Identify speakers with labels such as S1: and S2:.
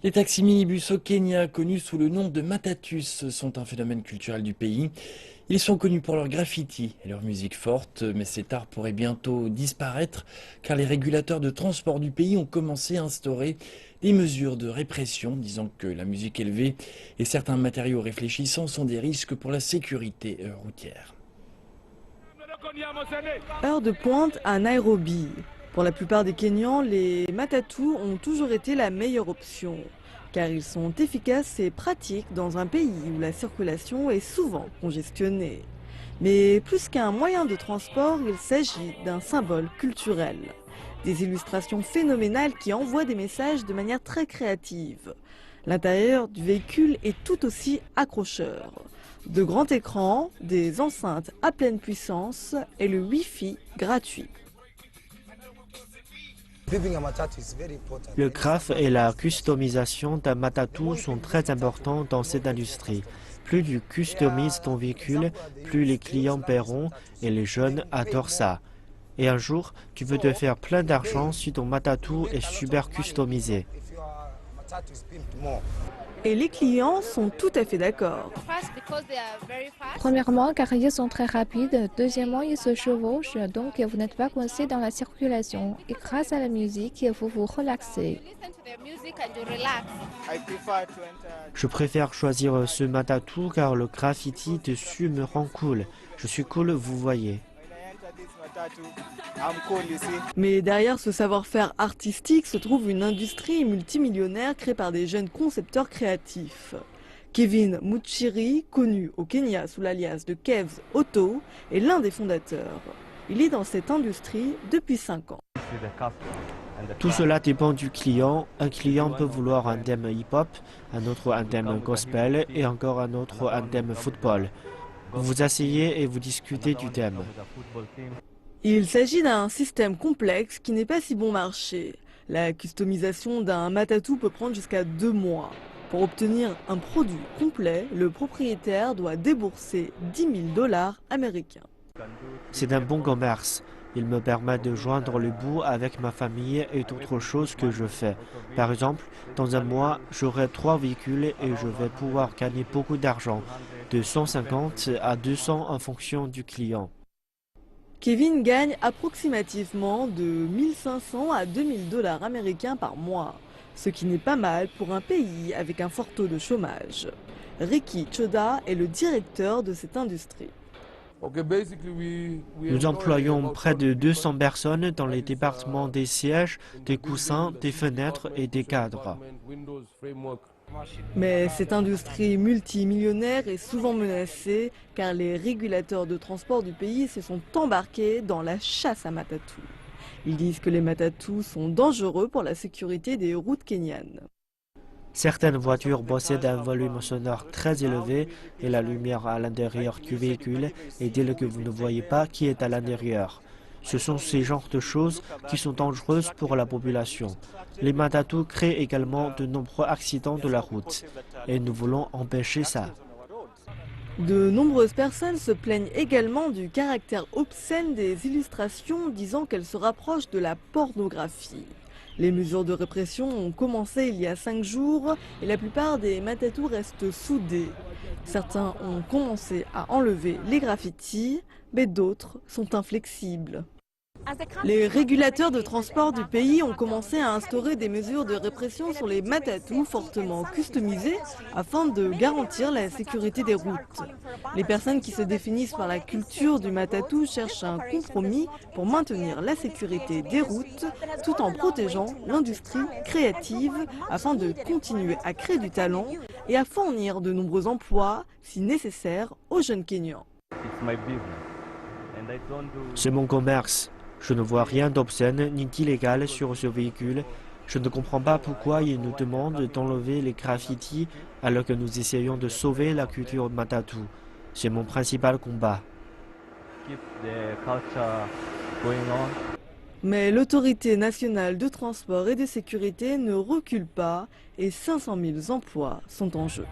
S1: Les taxis-minibus au Kenya, connus sous le nom de Matatus, sont un phénomène culturel du pays. Ils sont connus pour leurs graffitis et leur musique forte, mais cet art pourrait bientôt disparaître car les régulateurs de transport du pays ont commencé à instaurer des mesures de répression, disant que la musique élevée et certains matériaux réfléchissants sont des risques pour la sécurité routière.
S2: Heure de pointe à Nairobi. Pour la plupart des Kenyans, les matatous ont toujours été la meilleure option, car ils sont efficaces et pratiques dans un pays où la circulation est souvent congestionnée. Mais plus qu'un moyen de transport, il s'agit d'un symbole culturel. Des illustrations phénoménales qui envoient des messages de manière très créative. L'intérieur du véhicule est tout aussi accrocheur. De grands écrans, des enceintes à pleine puissance et le Wi-Fi gratuit.
S3: Le craft et la customisation d'un matatou sont très importants dans cette industrie. Plus tu customises ton véhicule, plus les clients paieront et les jeunes adorent ça. Et un jour, tu veux te faire plein d'argent si ton matatou est super customisé.
S2: Et les clients sont tout à fait d'accord.
S4: Premièrement, car ils sont très rapides. Deuxièmement, ils se chevauchent, donc vous n'êtes pas coincé dans la circulation. Et grâce à la musique, vous vous relaxez.
S3: Je préfère choisir ce matatou car le graffiti dessus me rend cool. Je suis cool, vous voyez.
S2: Mais derrière ce savoir-faire artistique se trouve une industrie multimillionnaire créée par des jeunes concepteurs créatifs. Kevin Muchiri, connu au Kenya sous l'alias de Kev's Auto, est l'un des fondateurs. Il est dans cette industrie depuis 5 ans.
S3: Tout cela dépend du client. Un client peut vouloir un thème hip-hop, un autre un thème gospel et encore un autre un thème football. Vous vous asseyez et vous discutez du thème.
S2: Il s'agit d'un système complexe qui n'est pas si bon marché. La customisation d'un matatou peut prendre jusqu'à 2 mois. Pour obtenir un produit complet, le propriétaire doit débourser 10 000 $ américains.
S3: C'est un bon commerce. Il me permet de joindre le bout avec ma famille et d'autres choses que je fais. Par exemple, dans un mois, j'aurai 3 véhicules et je vais pouvoir gagner beaucoup d'argent, de 150 à 200 en fonction du client.
S2: Kevin gagne approximativement de 1500 à 2000 $ américains par mois, ce qui n'est pas mal pour un pays avec un fort taux de chômage. Ricky Choda est le directeur de cette industrie.
S3: Nous employons près de 200 personnes dans les départements des sièges, des coussins, des fenêtres et des cadres.
S2: Mais cette industrie multimillionnaire est souvent menacée car les régulateurs de transport du pays se sont embarqués dans la chasse à matatous. Ils disent que les matatous sont dangereux pour la sécurité des routes kenyanes.
S3: Certaines voitures possèdent un volume sonore très élevé et la lumière à l'intérieur du véhicule est telle que vous ne voyez pas qui est à l'intérieur. Ce sont ces genres de choses qui sont dangereuses pour la population. Les matatous créent également de nombreux accidents de la route et nous voulons empêcher ça.
S2: De nombreuses personnes se plaignent également du caractère obscène des illustrations, disant qu'elles se rapprochent de la pornographie. Les mesures de répression ont commencé il y a 5 jours et la plupart des matatous restent soudés. Certains ont commencé à enlever les graffitis, mais d'autres sont inflexibles. Les régulateurs de transport du pays ont commencé à instaurer des mesures de répression sur les matatous fortement customisés afin de garantir la sécurité des routes. Les personnes qui se définissent par la culture du matatou cherchent un compromis pour maintenir la sécurité des routes tout en protégeant l'industrie créative afin de continuer à créer du talent et à fournir de nombreux emplois, si nécessaire, aux jeunes Kenyans.
S3: C'est mon commerce. Je ne vois rien d'obscène ni d'illégal sur ce véhicule. Je ne comprends pas pourquoi ils nous demandent d'enlever les graffitis alors que nous essayons de sauver la culture matatou. C'est mon principal combat.
S2: Mais l'autorité nationale de transport et de sécurité ne recule pas et 500 000 emplois sont en jeu.